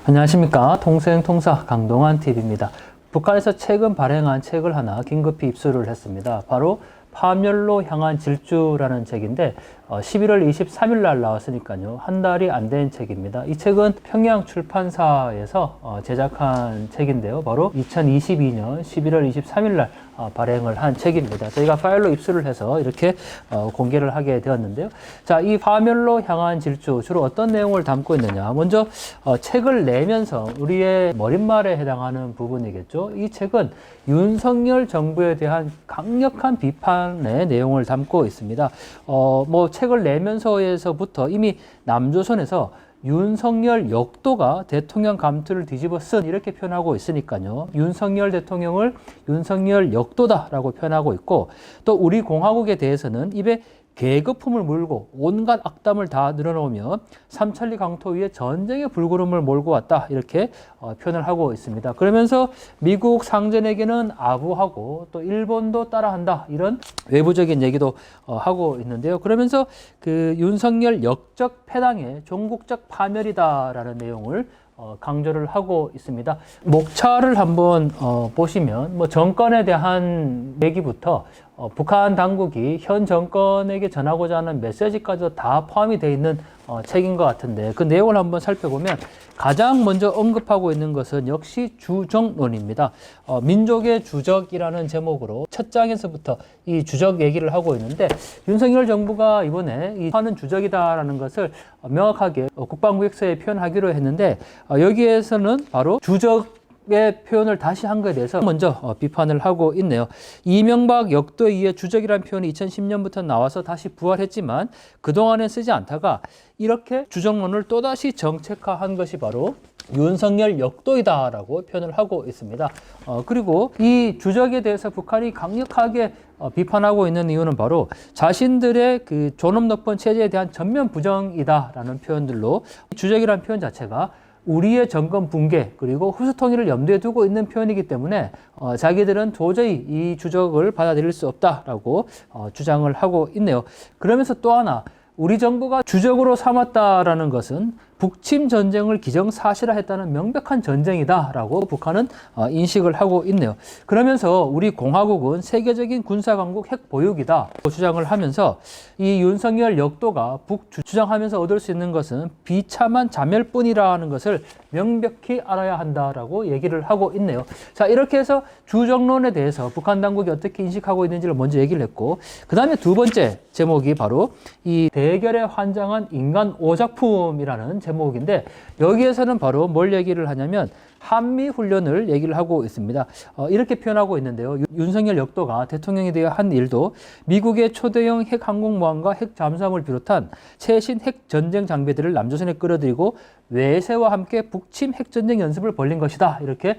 안녕하십니까. 통생통사 강동원 TV입니다. 북한에서 최근 발행한 책을 하나 긴급히 입수를 했습니다. 바로 파멸로 향한 질주라는 책인데 11월 23일 날 나왔으니까요. 한 달이 안 된 책입니다. 이 책은 평양 출판사에서 제작한 책인데요. 바로 2022년 11월 23일 날 발행을 한 책입니다. 저희가 파일로 입수를 해서 이렇게 공개를 하게 되었는데요. 자, 이 파멸로 향한 질주 주로 어떤 내용을 담고 있느냐. 먼저 책을 내면서 우리의 머릿말에 해당하는 부분이겠죠. 이 책은 윤석열 정부에 대한 강력한 비판의 내용을 담고 있습니다. 책을 내면서에서부터 이미 남조선에서 윤석열 역도가 대통령 감투를 뒤집어 쓴 이렇게 표현하고 있으니까요. 윤석열 대통령을 윤석열 역도다라고 표현하고 있고, 또 우리 공화국에 대해서는 입에 계급품을 물고 온갖 악담을 다 늘어놓으며 삼천리 강토 위에 전쟁의 불구름을 몰고 왔다 이렇게 표현을 하고 있습니다. 그러면서 미국 상전에게는 아부하고 또 일본도 따라한다 이런 외부적인 얘기도 하고 있는데요. 그러면서 그 윤석열 역적 패당의 종국적 파멸이다라는 내용을 강조를 하고 있습니다. 목차를 한번 보시면 정권에 대한 얘기부터 북한 당국이 현 정권에게 전하고자 하는 메시지까지도 다 포함이 되어 있는 책인 것 같은데, 그 내용을 한번 살펴보면 가장 먼저 언급하고 있는 것은 역시 주적론입니다. 민족의 주적이라는 제목으로 첫 장에서부터 이 주적 얘기를 하고 있는데, 윤석열 정부가 이번에 이 하는 주적이다라는 것을 명확하게 국방부익서에 표현하기로 했는데, 여기에서는 바로 주적의 표현을 다시 한 것에 대해서 먼저 비판을 하고 있네요. 이명박 역도에 의해 주적이라는 표현이 2010년부터 나와서 다시 부활했지만 그동안에 쓰지 않다가 이렇게 주적론을 또다시 정책화한 것이 바로 윤석열 역도이다라고 표현을 하고 있습니다. 그리고 이 주적에 대해서 북한이 강력하게 비판하고 있는 이유는 바로 자신들의 그 존엄 높은 체제에 대한 전면 부정이다라는 표현들로, 주적이라는 표현 자체가 우리의 정권 붕괴 그리고 후수 통일을 염두에 두고 있는 표현이기 때문에 자기들은 도저히 이 주적을 받아들일 수 없다라고 주장을 하고 있네요. 그러면서 또 하나, 우리 정부가 주적으로 삼았다라는 것은 북침 전쟁을 기정사실화했다는 명백한 전쟁이다라고 북한은 인식을 하고 있네요. 그러면서 우리 공화국은 세계적인 군사강국 핵 보유기다 주장을 하면서 이 윤석열 역도가 북주장하면서 얻을 수 있는 것은 비참한 자멸뿐이라는 것을 명백히 알아야 한다라고 얘기를 하고 있네요. 자, 이렇게 해서 주적론에 대해서 북한 당국이 어떻게 인식하고 있는지를 먼저 얘기를 했고, 그 다음에 두 번째 제목이 바로 이 대결에 환장한 인간 오작품이라는 제목인데, 여기에서는 바로 뭘 얘기를 하냐면 한미 훈련을 얘기를 하고 있습니다. 이렇게 표현하고 있는데요. 윤석열 역도가 대통령에 대해 한 일도 미국의 초대형 핵 항공모함과 핵 잠수함을 비롯한 최신 핵 전쟁 장비들을 남조선에 끌어들이고 외세와 함께 북침 핵 전쟁 연습을 벌린 것이다 이렇게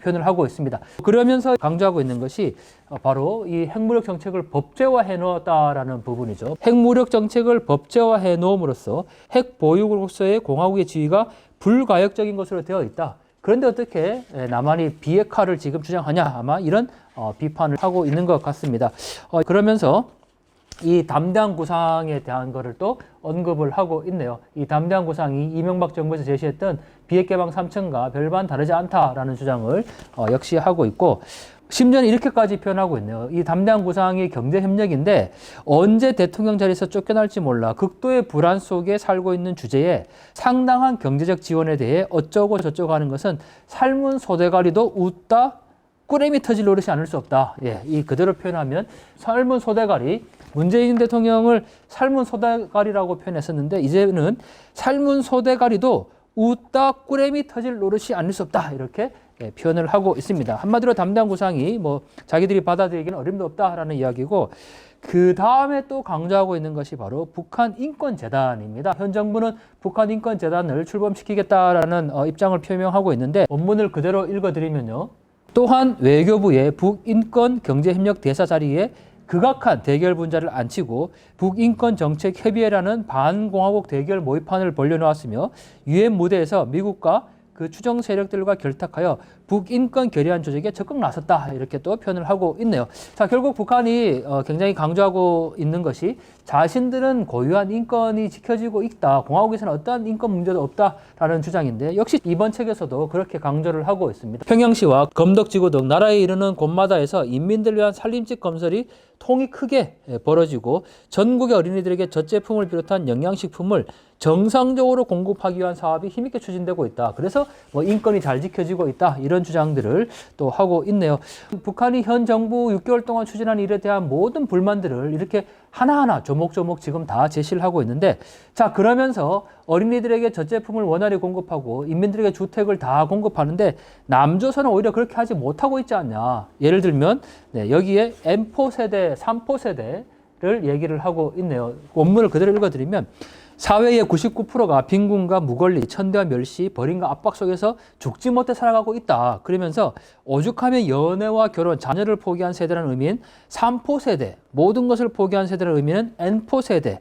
표현을 하고 있습니다. 그러면서 강조하고 있는 것이 바로 이 핵무력 정책을 법제화해 놓았다라는 부분이죠. 핵무력 정책을 법제화해 놓음으로써 핵 보유국으로서의 공화국의 지위가 불가역적인 것으로 되어 있다. 그런데 어떻게 남한이 비핵화를 지금 주장하냐, 아마 이런 비판을 하고 있는 것 같습니다. 그러면서 이 담대한 구상에 대한 것을 또 언급을 하고 있네요. 이 담대한 구상이 이명박 정부에서 제시했던 비핵 개방 3층과 별반 다르지 않다라는 주장을 역시 하고 있고, 심지어는 이렇게까지 표현하고 있네요. 이 담대한 구상이 경제협력인데 언제 대통령 자리에서 쫓겨날지 몰라 극도의 불안 속에 살고 있는 주제에 상당한 경제적 지원에 대해 어쩌고 저쩌고 하는 것은 삶은 소대가리도 웃다 꾸레미 터질 노릇이 않을 수 없다. 예, 이 그대로 표현하면 삶은 소대가리, 문재인 대통령을 삶은 소대가리라고 표현했었는데 이제는 삶은 소대가리도 웃다 꾸레미 터질 노릇이 않을 수 없다 이렇게 표현을 하고 있습니다. 한마디로 담대한 구상이 자기들이 받아들이기는 어림도 없다라는 이야기고, 그 다음에 또 강조하고 있는 것이 바로 북한인권재단입니다. 현 정부는 북한인권재단을 출범시키겠다라는 입장을 표명하고 있는데, 원문을 그대로 읽어드리면요. 또한 외교부의 북인권경제협력대사 자리에 극악한 대결 분자를 앉히고 북인권정책협의회라는 반공화국 대결 모의판을 벌려놓았으며 유엔 무대에서 미국과 그 추정 세력들과 결탁하여 북인권 결의안 조직에 적극 나섰다. 이렇게 또 표현을 하고 있네요. 자, 결국 북한이 굉장히 강조하고 있는 것이 자신들은 고유한 인권이 지켜지고 있다. 공화국에서는 어떠한 인권 문제도 없다라는 주장인데 역시 이번 책에서도 그렇게 강조를 하고 있습니다. 평양시와 검덕지구 등 나라에 이르는 곳마다에서 인민들 위한 살림집 건설이 통이 크게 벌어지고 전국의 어린이들에게 젖제품을 비롯한 영양식품을 정상적으로 공급하기 위한 사업이 힘있게 추진되고 있다. 그래서 뭐 인권이 잘 지켜지고 있다. 이런 주장들을 또 하고 있네요. 북한이 현 정부 6개월 동안 추진한 일에 대한 모든 불만들을 이렇게 하나하나 조목조목 지금 다 제시를 하고 있는데, 자, 그러면서 어린이들에게 젖제품을 원활히 공급하고 인민들에게 주택을 다 공급하는데 남조선은 오히려 그렇게 하지 못하고 있지 않냐. 예를 들면 여기에 M4 세대, 3포 세대를 얘기를 하고 있네요. 원문을 그대로 읽어드리면 사회의 99%가 빈곤과 무권리, 천대와 멸시, 버림과 압박 속에서 죽지 못해 살아가고 있다. 그러면서 오죽하면 연애와 결혼, 자녀를 포기한 세대라는 의미인 3포 세대, 모든 것을 포기한 세대라는 의미는 N포 세대,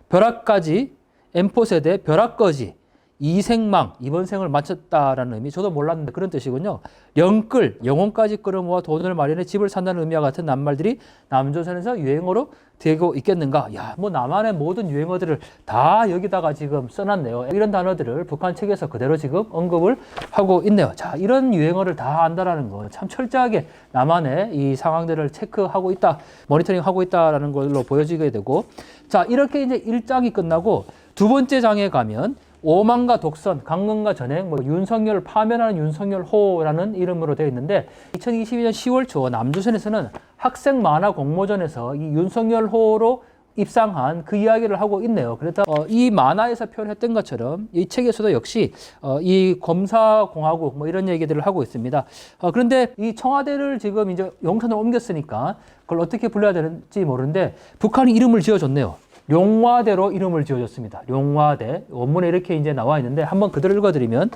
벼락까지, N포 세대, 벼락거지, 이생망, 이번 생을 마쳤다라는 의미, 저도 몰랐는데 그런 뜻이군요. 영끌, 영혼까지 끌어모아 돈을 마련해 집을 산다는 의미와 같은 낱말들이 남조선에서 유행어로 되고 있겠는가? 야, 뭐 남한의 모든 유행어들을 다 여기다가 지금 써놨네요. 이런 단어들을 북한 책에서 그대로 지금 언급을 하고 있네요. 자, 이런 유행어를 다 안다라는 거 참 철저하게 남한의 이 상황들을 체크하고 있다, 모니터링하고 있다라는 걸로 보여지게 되고, 자, 이렇게 이제 1장이 끝나고 두 번째 장에 가면 오만과 독선, 강론과 전행, 뭐 윤석열 파면하는 윤석열호라는 이름으로 되어 있는데 2022년 10월 초 남조선에서는 학생 만화 공모전에서 이 윤석열호로 입상한 그 이야기를 하고 있네요. 그래서 이 만화에서 표현했던 것처럼 이 책에서도 역시 이 검사공화국 뭐 이런 얘기들을 하고 있습니다. 그런데 이 청와대를 지금 이제 용산으로 옮겼으니까 그걸 어떻게 불러야 되는지 모르는데 북한이 이름을 지어줬네요. 용화대로 이름을 지어줬습니다. 용화대. 원문에 이렇게 이제 나와 있는데 한번 그대로 읽어드리면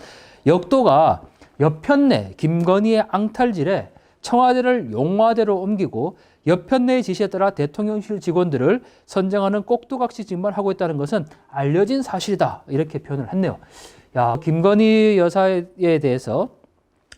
역도가 여편내 김건희의 앙탈질에 청와대를 용화대로 옮기고 여편내의 지시에 따라 대통령실 직원들을 선정하는 꼭두각시 직무를 하고 있다는 것은 알려진 사실이다. 이렇게 표현을 했네요. 야, 김건희 여사에 대해서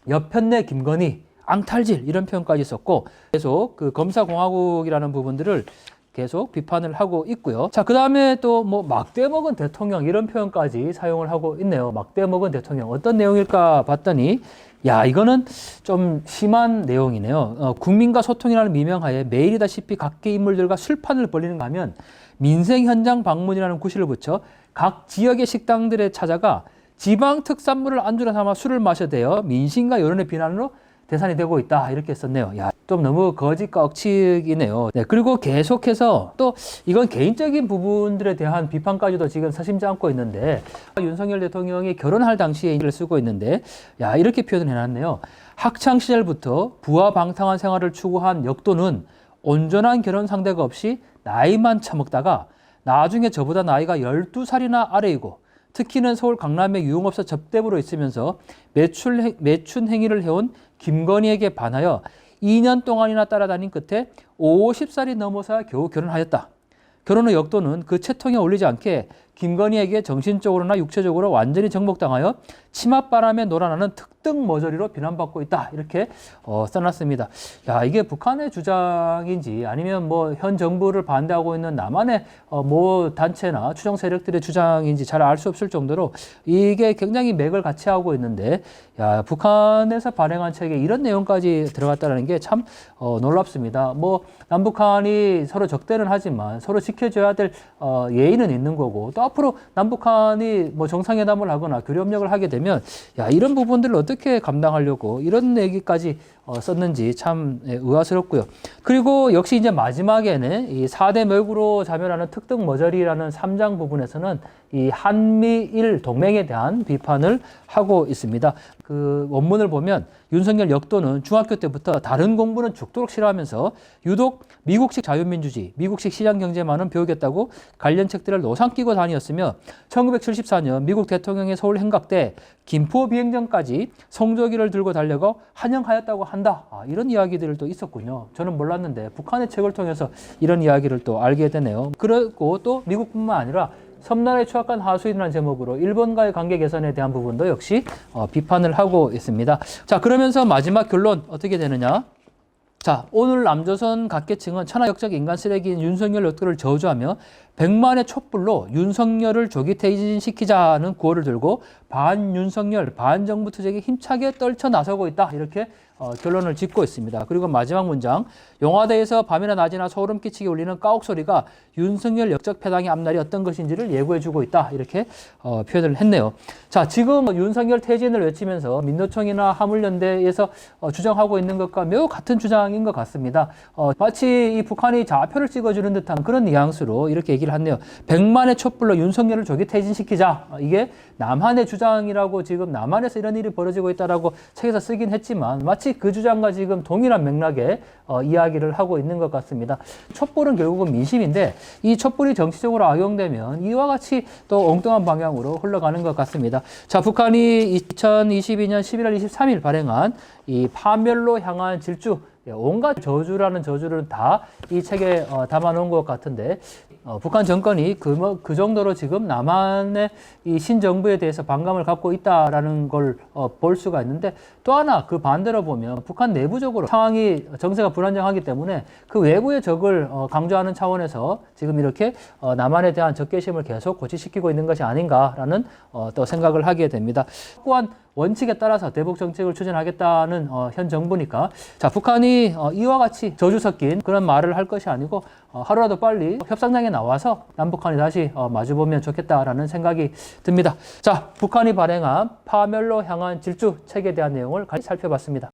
여편내 김건희, 앙탈질 이런 표현까지 썼고 계속 그 검사공화국이라는 부분들을 계속 비판을 하고 있고요. 자, 그 다음에 또 뭐 막대 먹은 대통령 이런 표현까지 사용을 하고 있네요. 막대 먹은 대통령 어떤 내용일까 봤더니 야, 이거는 좀 심한 내용이네요. 국민과 소통이라는 미명하에 매일이다시피 각계 인물들과 술판을 벌리는가 하면 민생 현장 방문이라는 구실을 붙여 각 지역의 식당들에 찾아가 지방 특산물을 안주로 삼아 술을 마셔대어 민심과 여론의 비난으로 대상이 되고 있다. 이렇게 썼네요. 야, 좀 너무 거짓과 억측이네요. 네, 그리고 계속해서 또 이건 개인적인 부분들에 대한 비판까지도 지금 서심지 않고 있는데 윤석열 대통령이 결혼할 당시에 이를 쓰고 있는데 야, 이렇게 표현을 해놨네요. 학창시절부터 부하방탕한 생활을 추구한 역도는 온전한 결혼 상대가 없이 나이만 처먹다가 나중에 저보다 나이가 12살이나 아래이고 특히는 서울 강남의 유흥업소 접대부로 있으면서 매춘 행위를 해온 김건희에게 반하여 2년 동안이나 따라다닌 끝에 50살이 넘어서야 겨우 결혼하였다. 결혼 후 역도는 그 채통에 어울리지 않게 김건희에게 정신적으로나 육체적으로 완전히 정복당하여 치맛바람에 놀아나는 특등 머저리로 비난받고 있다. 이렇게 써놨습니다. 야, 이게 북한의 주장인지 아니면 뭐 현 정부를 반대하고 있는 남한의 모 단체나 추정 세력들의 주장인지 잘 알 수 없을 정도로 이게 굉장히 맥을 같이 하고 있는데 야, 북한에서 발행한 책에 이런 내용까지 들어갔다는 게 참 놀랍습니다. 뭐 남북한이 서로 적대는 하지만 서로 지켜줘야 될 예의는 있는 거고 또 앞으로 남북한이 뭐 정상회담을 하거나 교류협력을 하게 되면 야, 이런 부분들을 어떻게 감당하려고 이런 얘기까지 썼는지 참 의아스럽고요. 그리고 역시 이제 마지막에는 이 4대 멸구로 자멸하는 특등 머저리라는 3장 부분에서는 이 한미일 동맹에 대한 비판을 하고 있습니다. 그 원문을 보면 윤석열 역도는 중학교 때부터 다른 공부는 죽도록 싫어하면서 유독 미국식 자유민주주의, 미국식 시장경제만은 배우겠다고 관련 책들을 노상 끼고 다녔으며 1974년 미국 대통령의 서울 행각 때 김포 비행전까지 성조기를 들고 달려가 환영하였다고 한다. 이런 이야기들을 또 있었군요. 저는 몰랐는데 북한의 책을 통해서 이런 이야기를 또 알게 되네요. 그리고 또 미국뿐만 아니라 섬나라의 추악한 하수인이라는 제목으로 일본과의 관계 개선에 대한 부분도 역시 비판을 하고 있습니다. 자, 그러면서 마지막 결론 어떻게 되느냐? 자, 오늘 남조선 각계층은 천하역적 인간 쓰레기인 윤석열 역도를 저주하며 100만의 촛불로 윤석열을 조기 퇴진시키자는 구호를 들고 반윤석열, 반정부 투쟁에 힘차게 떨쳐 나서고 있다. 이렇게 결론을 짓고 있습니다. 그리고 마지막 문장, 용화대에서 밤이나 낮이나 소름 끼치게 울리는 까옥 소리가 윤석열 역적 패당의 앞날이 어떤 것인지를 예고해주고 있다. 이렇게 표현을 했네요. 자, 지금 윤석열 퇴진을 외치면서 민노총이나 화물연대에서 주장하고 있는 것과 매우 같은 주장인 것 같습니다. 마치 이 북한이 좌표를 찍어주는 듯한 그런 뉘앙스로 이렇게 얘기를 하네요. 100만의 촛불로 윤석열을 조기 퇴진시키자. 이게 남한의 주장이라고 지금 남한에서 이런 일이 벌어지고 있다라고 책에서 쓰긴 했지만 마치 그 주장과 지금 동일한 맥락의 이야기를 하고 있는 것 같습니다. 촛불은 결국은 민심인데 이 촛불이 정치적으로 악용되면 이와 같이 또 엉뚱한 방향으로 흘러가는 것 같습니다. 자, 북한이 2022년 11월 23일 발행한 이 파멸로 향한 질주, 온갖 저주라는 저주를 다 이 책에 담아놓은 것 같은데 북한 정권이 그 정도로 지금 남한의 이 신정부에 대해서 반감을 갖고 있다라는 걸 볼 수가 있는데 또 하나 그 반대로 보면 북한 내부적으로 상황이 정세가 불안정하기 때문에 그 외부의 적을 강조하는 차원에서 지금 이렇게 남한에 대한 적개심을 계속 고취시키고 있는 것이 아닌가라는 또 생각을 하게 됩니다. 또한 원칙에 따라서 대북 정책을 추진하겠다는 현 정부니까 자, 북한이 이와 같이 저주 섞인 그런 말을 할 것이 아니고 하루라도 빨리 협상장에 나와서 남북한이 다시 마주보면 좋겠다라는 생각이 듭니다. 자, 북한이 발행한 파멸로 향한 질주 책에 대한 내용을 같이 살펴봤습니다.